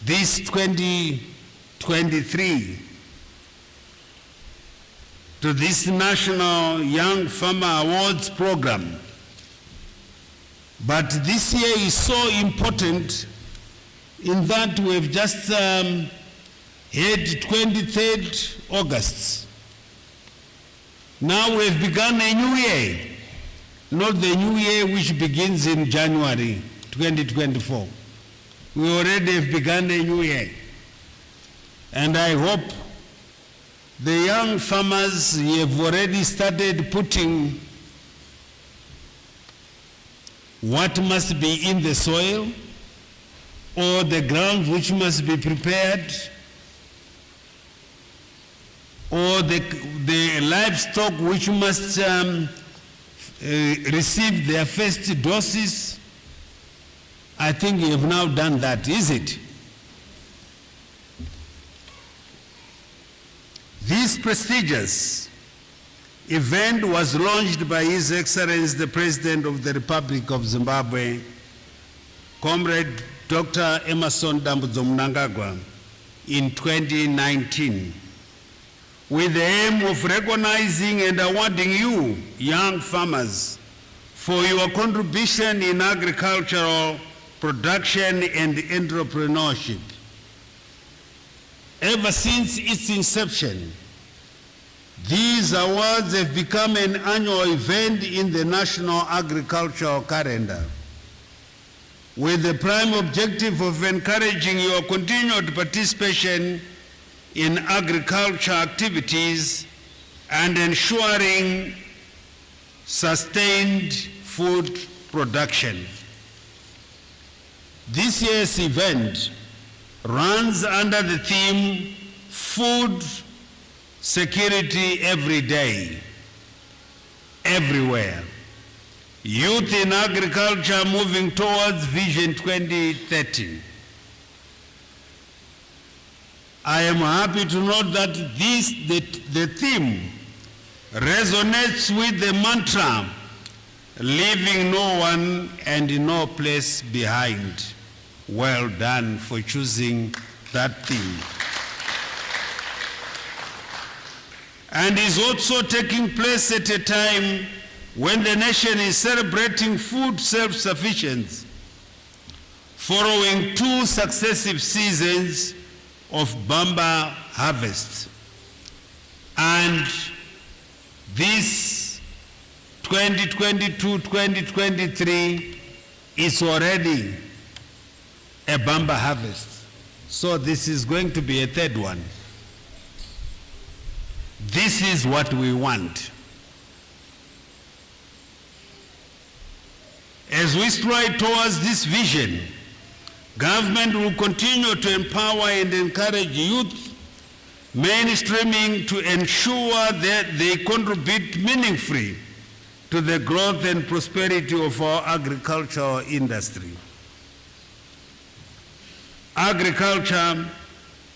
this 2023 to this National Young Farmer Awards program. But this year is so important in that we've just had 23rd August. Now we've begun a new year, not the new year which begins in January 2024. We already have begun a new year. And I hope the young farmers have already started putting what must be in the soil or the ground which must be prepared or the livestock which must receive their first doses. I think you have now done that, is it? This prestigious event was launched by His Excellency the President of the Republic of Zimbabwe, Comrade Dr. Emmerson Dambudzo Mnangagwa, in 2019, with the aim of recognizing and awarding you, young farmers, for your contribution in agricultural production and entrepreneurship. Ever since its inception, these awards have become an annual event in the National Agricultural Calendar, with the prime objective of encouraging your continued participation in agriculture activities and ensuring sustained food production. This year's event runs under the theme, Food Security Every Day, Everywhere. Youth in Agriculture Moving Towards Vision 2030. I am happy to note that the theme resonates with the mantra, leaving no one and no place behind. Well done for choosing that theme. And is also taking place at a time when the nation is celebrating food self-sufficiency, following 2 successive seasons of bumper harvest. And this 2022-2023 is already a bumper harvest. So this is going to be a 3rd one. This is what we want. As we strive towards this vision, government will continue to empower and encourage youth mainstreaming to ensure that they contribute meaningfully to the growth and prosperity of our agricultural industry. Agriculture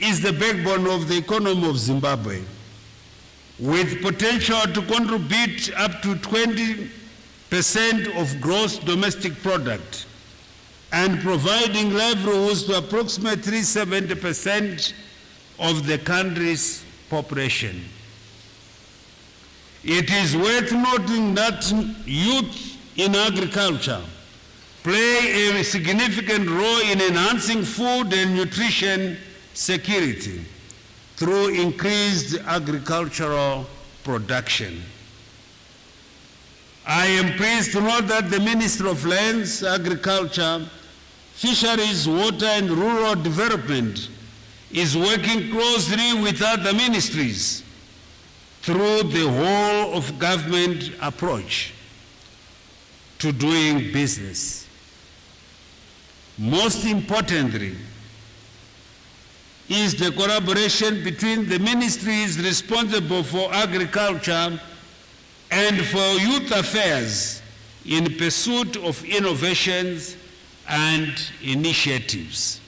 is the backbone of the economy of Zimbabwe, with potential to contribute up to 20% of gross domestic product and providing livelihoods to approximately 70% of the country's population. It is worth noting that youth in agriculture play a significant role in enhancing food and nutrition security through increased agricultural production. I am pleased to note that the Ministry of Lands, Agriculture, Fisheries, Water and Rural Development is working closely with other ministries through the whole of government approach to doing business. Most importantly is the collaboration between the ministries responsible for agriculture and for youth affairs in pursuit of innovations and initiatives.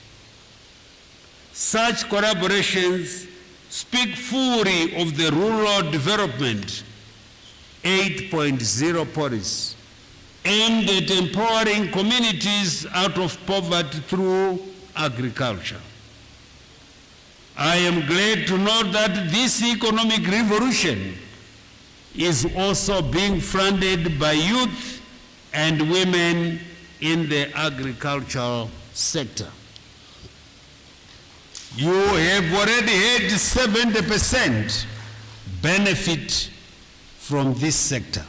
Such collaborations speak fully of the Rural Development 8.0 policy, aimed at empowering communities out of poverty through agriculture. I am glad to know that this economic revolution is also being funded by youth and women in the agricultural sector. You have already had 70% benefit from this sector.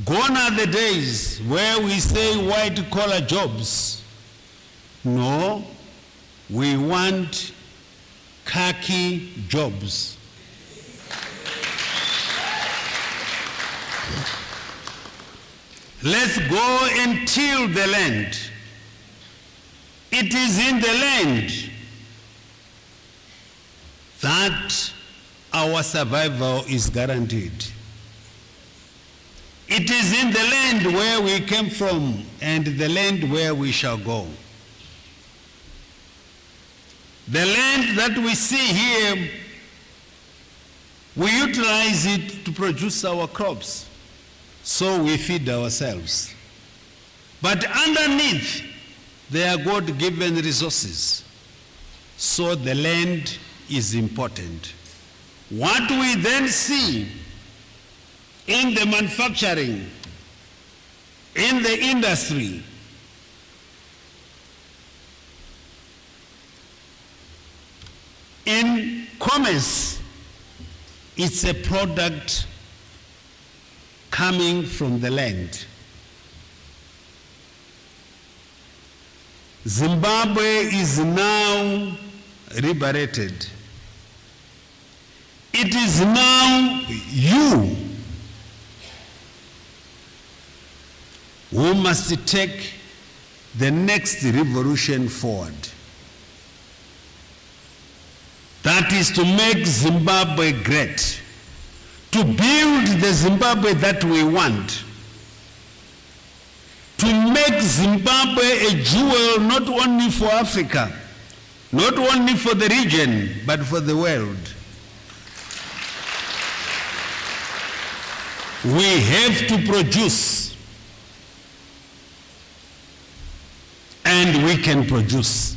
Gone are the days where we say white-collar jobs. No, we want khaki jobs. Let's go and till the land. It is in the land that our survival is guaranteed. It is in the land where we came from and the land where we shall go. The land that we see here, we utilize it to produce our crops, so we feed ourselves. But underneath, there are God-given resources, so the land is important. What we then see in the manufacturing, in the industry, in commerce, it's a product coming from the land. Zimbabwe is now liberated. It is now you who must take the next revolution forward. That is to make Zimbabwe great, to build the Zimbabwe that we want, to make Zimbabwe a jewel not only for Africa, not only for the region, but for the world. We have to produce, and we can produce.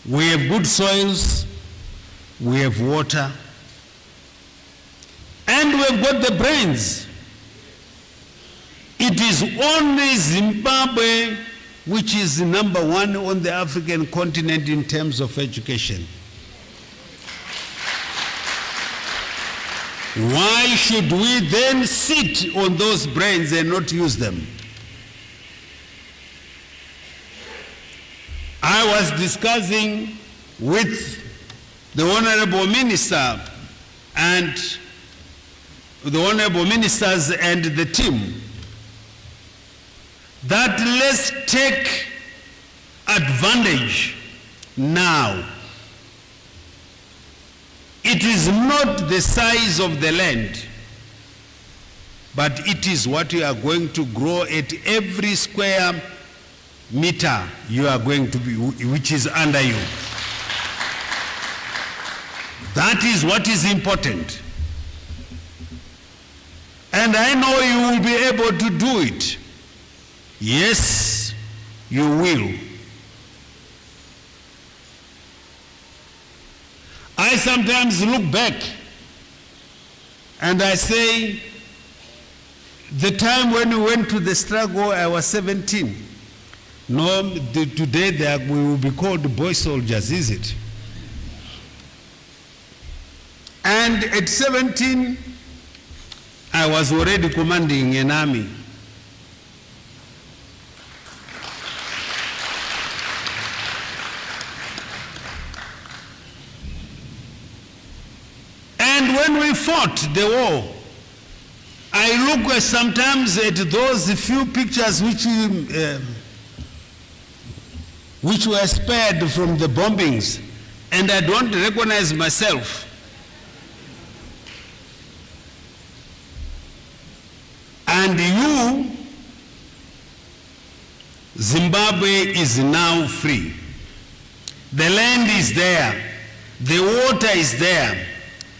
We have good soils, we have water, and we have got the brains. It is only Zimbabwe which is number one on the African continent in terms of education. Why should we then sit on those brains and not use them? I was discussing with the Honorable Minister and the Honorable Ministers and the team that let's take advantage now. It is not the size of the land, but it is what you are going to grow at every square meter you are going to be, which is under you. That is what is important. And I know you will be able to do it. Yes, you will. I sometimes look back and I say, the time when we went to the struggle, I was 17. No, today we will be called boy soldiers, is it? And at 17, I was already commanding an army. And when we fought the war, I look sometimes at those few pictures which were spared from the bombings, and I don't recognize myself. And you, Zimbabwe is now free. The land is there. The water is there.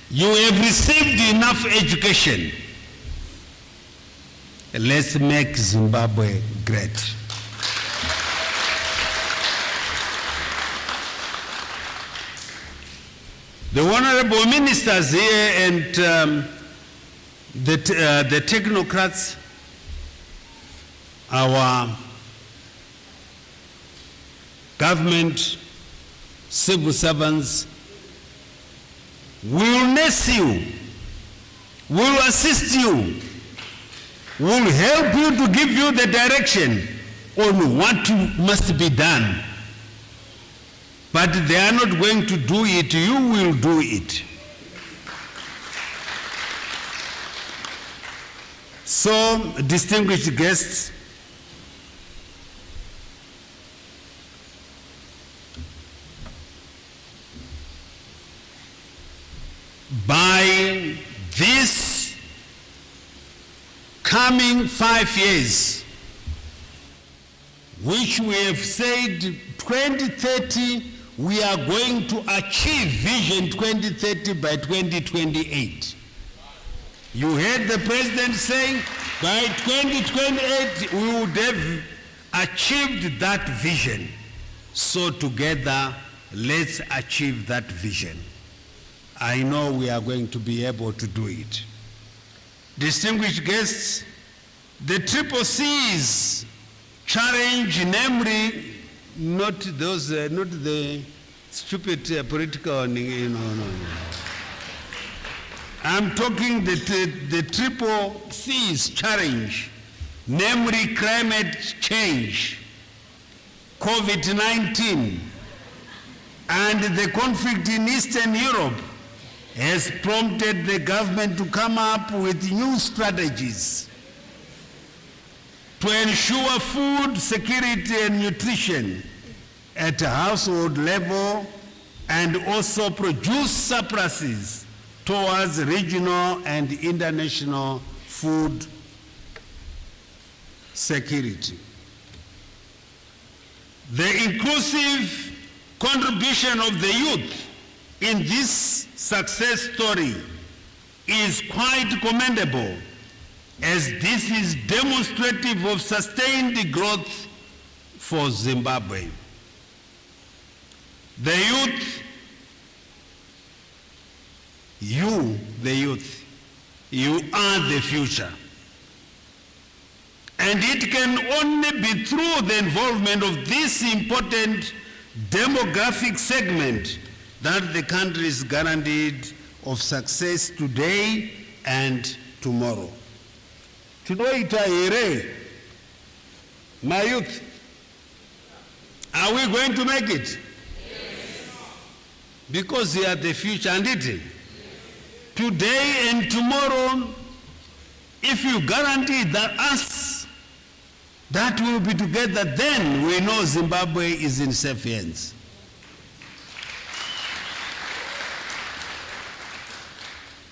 You have received enough education. Let's make Zimbabwe great. The honorable ministers here and the technocrats, our government, civil servants, will nurse you, will assist you, will help you to give you the direction on what must be done. But they are not going to do it, you will do it. So, distinguished guests, by this coming 5 years, which we have said 2030, we are going to achieve Vision 2030 by 2028. You heard the president saying by 2028 we would have achieved that vision. So together, let's achieve that vision. I know we are going to be able to do it. Distinguished guests, the Triple C's challenge, namely, not the stupid political, no. I'm talking the Triple C's challenge, namely climate change, COVID-19, and the conflict in Eastern Europe has prompted the government to come up with new strategies to ensure food security and nutrition at a household level, and also produce surpluses towards regional and international food security. The inclusive contribution of the youth in this success story is quite commendable, as this is demonstrative of sustained growth for Zimbabwe. The youth, you are the future. And it can only be through the involvement of this important demographic segment that the country is guaranteed of success today and tomorrow. Tinoita here, my youth, are we going to make it? Yes. Because they are the future, and it. Today and tomorrow, if you guarantee that us, that will be together, then we know Zimbabwe is in safe hands.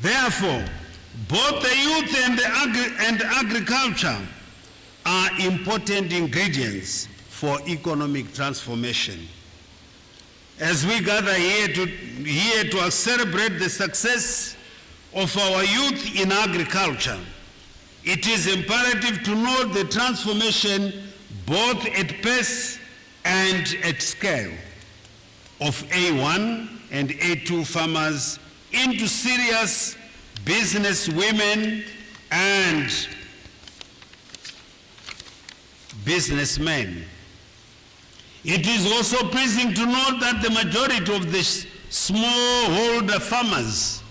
Therefore, both the youth and agriculture are important ingredients for economic transformation. As we gather here to celebrate the success of our youth in agriculture, it is imperative to note the transformation both at pace and at scale of A1 and A2 farmers into serious business women and businessmen. It is also pleasing to note that the majority of the smallholder farmers,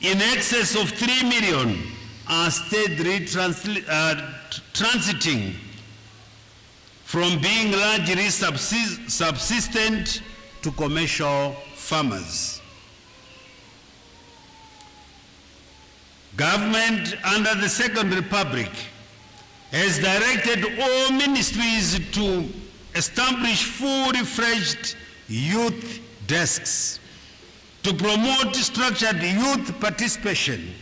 in excess of 3 million, are steadily transiting from being largely subsistent to commercial farmers. Government under the Second Republic has directed all ministries to establish fully fledged youth desks to promote structured youth participation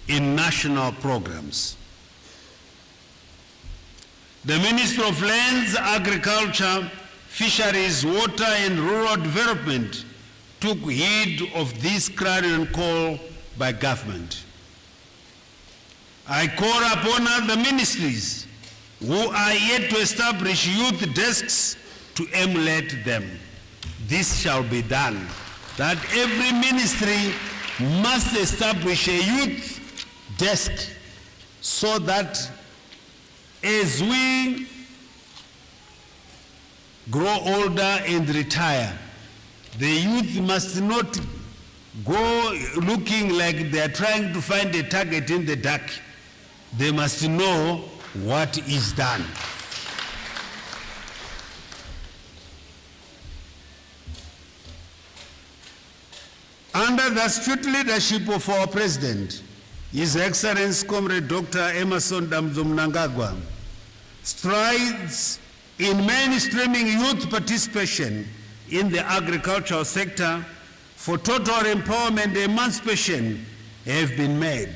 in national programs. The Ministry of Lands, Agriculture, Fisheries, Water and Rural Development took heed of this clarion call by government I call upon other ministries who are yet to establish youth desks to emulate them. This shall be done, that every ministry must establish a youth desk so that as we grow older and retire, the youth must not go looking like they are trying to find a target in the dark. They must know what is done. Under the astute leadership of our President, His Excellency Comrade Dr. Emerson Mnangagwa, strides in mainstreaming youth participation in the agricultural sector for total empowerment and emancipation have been made.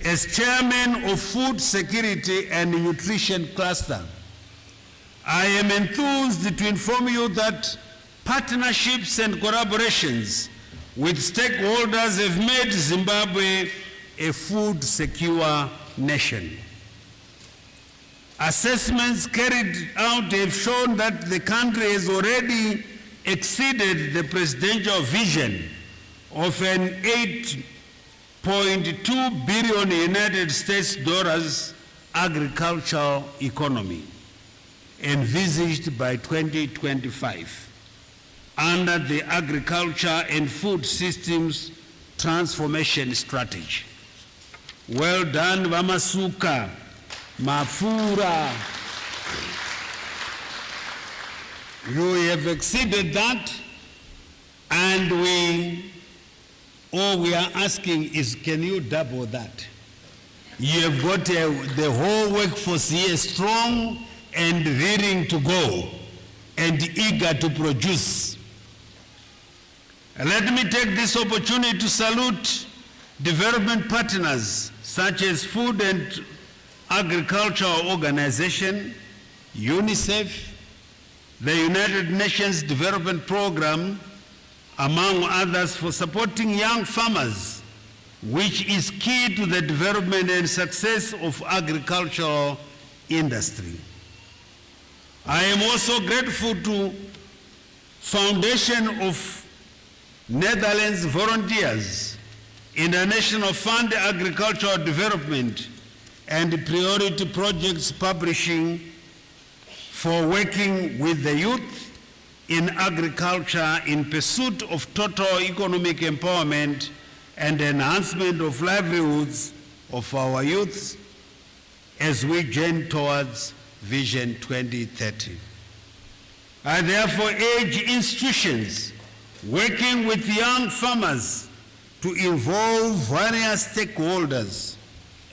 As chairman of Food Security and Nutrition Cluster, I am enthused to inform you that partnerships and collaborations with stakeholders have made Zimbabwe a food secure nation. Assessments carried out have shown that the country has already exceeded the presidential vision of an $8.2 billion United States dollars agricultural economy envisaged by 2025 under the Agriculture and Food Systems Transformation Strategy. Well done, Vamasuka, Mafura. You have exceeded that, and all we are asking is, can you double that? You have got the whole workforce here strong and willing to go and eager to produce. Let me take this opportunity to salute development partners such as Food and Agricultural Organization, UNICEF, the United Nations Development Program, among others, for supporting young farmers, which is key to the development and success of agricultural industry. I am also grateful to Foundation of Netherlands Volunteers, International Fund Agricultural Development, and Priority Projects Publishing for working with the youth in agriculture in pursuit of total economic empowerment and enhancement of livelihoods of our youth as we journey towards Vision 2030. I therefore urge institutions working with young farmers to involve various stakeholders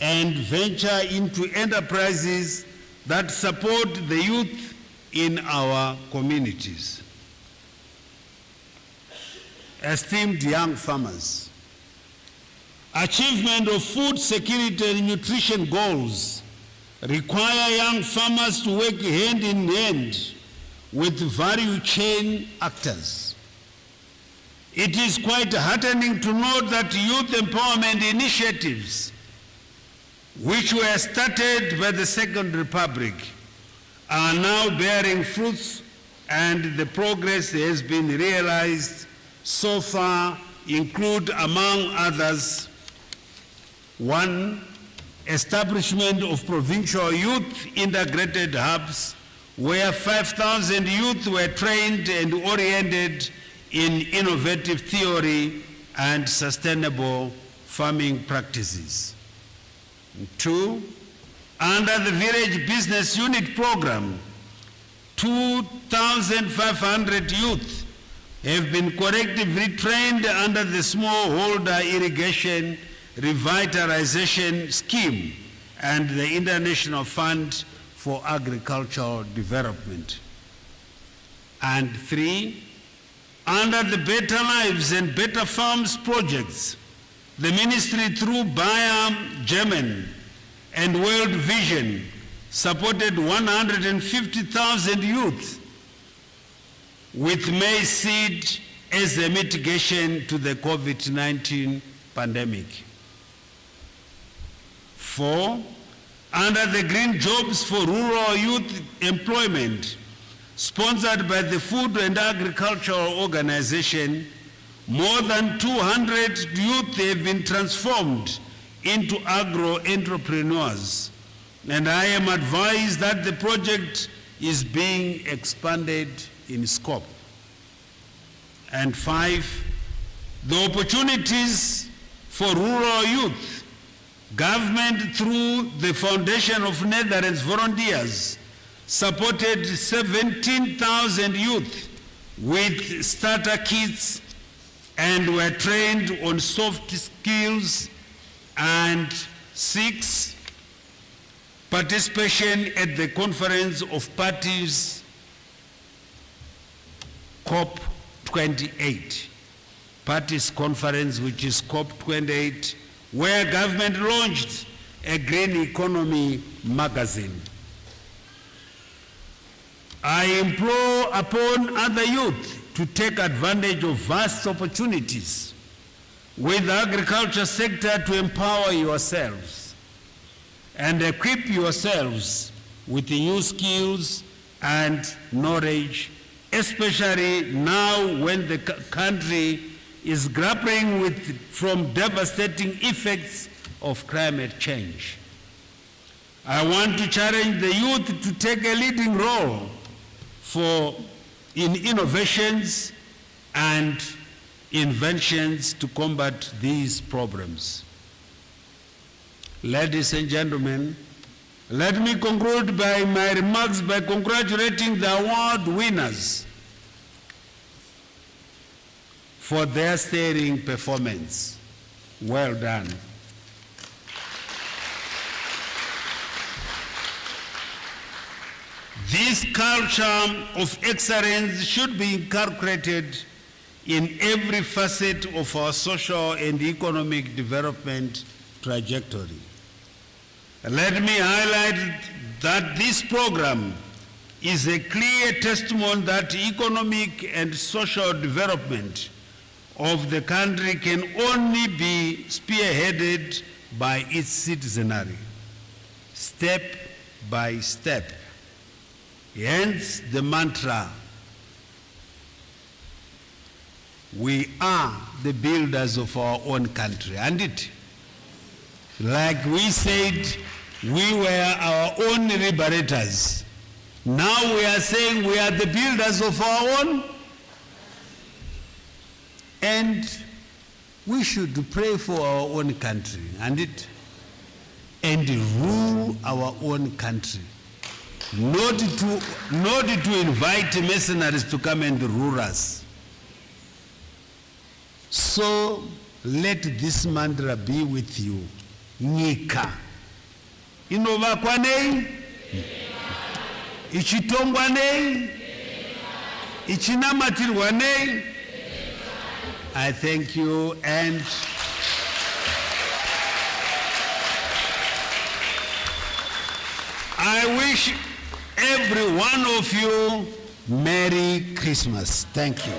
and venture into enterprises that support the youth in our communities. Esteemed young farmers, achievement of food security and nutrition goals require young farmers to work hand in hand with value chain actors. It is quite heartening to note that youth empowerment initiatives, which were started by the Second Republic, are now bearing fruits, and the progress has been realized so far include, among others, 1, establishment of provincial youth integrated hubs where 5,000 youth were trained and oriented in innovative theory and sustainable farming practices. 2, under the Village Business Unit program, 2,500 youth have been collectively trained under the Smallholder Irrigation Revitalization Scheme and the International Fund for Agricultural Development. And 3, under the Better Lives and Better Farms projects, the ministry through Bayer, German, and World Vision supported 150,000 youth with maize seed as a mitigation to the COVID-19 pandemic. 4, under the Green Jobs for Rural Youth Employment, sponsored by the Food and Agricultural Organization, more than 200 youth have been transformed into agro-entrepreneurs. And I am advised that the project is being expanded in scope. And 5, the opportunities for rural youth. Government, through the Foundation of Netherlands Volunteers, supported 17,000 youth with starter kits and were trained on soft skills. And 6, participation at the Conference of Parties COP28. Parties Conference, which is COP28, where government launched a green economy magazine. I implore upon other youth to take advantage of vast opportunities with the agriculture sector to empower yourselves and equip yourselves with the new skills and knowledge, especially now when the country is grappling with from devastating effects of climate change. I want to challenge the youth to take a leading role in innovations and inventions to combat these problems. Ladies and gentlemen, let me conclude by my remarks by congratulating the award winners for their sterling performance. Well done. This culture of excellence should be inculcated in every facet of our social and economic development trajectory. Let me highlight that this program is a clear testimony that economic and social development of the country can only be spearheaded by its citizenry, step by step. Hence the mantra, we are the builders of our own country, and it, like we said, we were our own liberators. Now we are saying we are the builders of our own, and we should pray for our own country, and rule our own country. Not to invite mercenaries to come and rule us. So let this mantra be with you. Nyika inovakwa nei, ichitongwa nei, ichinamatirwa nei. I thank you, and I wish every one of you Merry Christmas. Thank you.